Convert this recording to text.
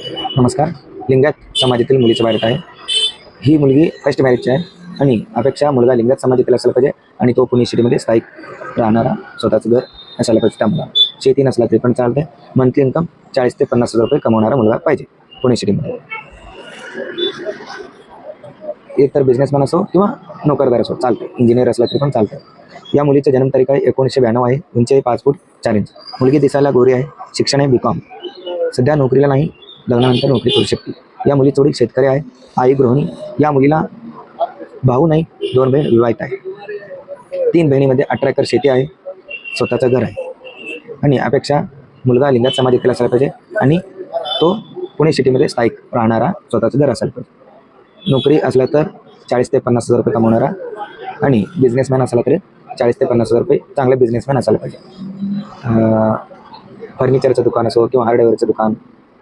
नमस्कार. लिंगायत समाजातील मुलीचं बायोडेटा आहे. ही मुलगी फर्स्ट मॅरेजची आहे आणि अपेक्षा मुलगा लिंगायत समाजातील असायला पाहिजे आणि तो पुणे सिटीमध्ये स्थायिक राहणारा, स्वतःचं घर असायला पाहिजे. त्या मुलाला शेती नसला तरी पण चालते. मंथली इन्कम 40 ते 50 हजार रुपये कमवणारा मुलगा पाहिजे पुणे सिटीमध्ये. एक तर बिझनेसमॅन असो किंवा नोकरदार असो चालते. इंजिनियर असला तरी पण चालतं. या मुलीची जन्मतारीख आहे 1992 आहे. उंची आहे 5 फूट 4 इंच. मुलगी दिसायला गोरी आहे. शिक्षण आहे B.Com. सध्या नोकरीला नाही, लग्नानंतर नोकरी करू शकते. या मुलीची जोडी शेतकरी आहे, आई गृहिणी. या मुलीला भाऊ नाही, 2 बहीण विवाहित आहे. 3 बहिणीमध्ये 18 एकर शेती आहे, स्वतःचं घर आहे आणि अपेक्षा मुलगा लिंगायत समाजातील असायला पाहिजे आणि तो पुणे सिटीमध्ये स्थायिक राहणारा, स्वतःचं घर असायला पाहिजे. नोकरी असला तर 40 ते 50 हजार रुपये कमवणारा आणि बिझनेसमॅन असला तरी 40 ते 50 हजार रुपये चांगले बिझनेसमॅन असायला पाहिजे. फर्निचरचं दुकान असो किंवा हार्डवेअरचं दुकान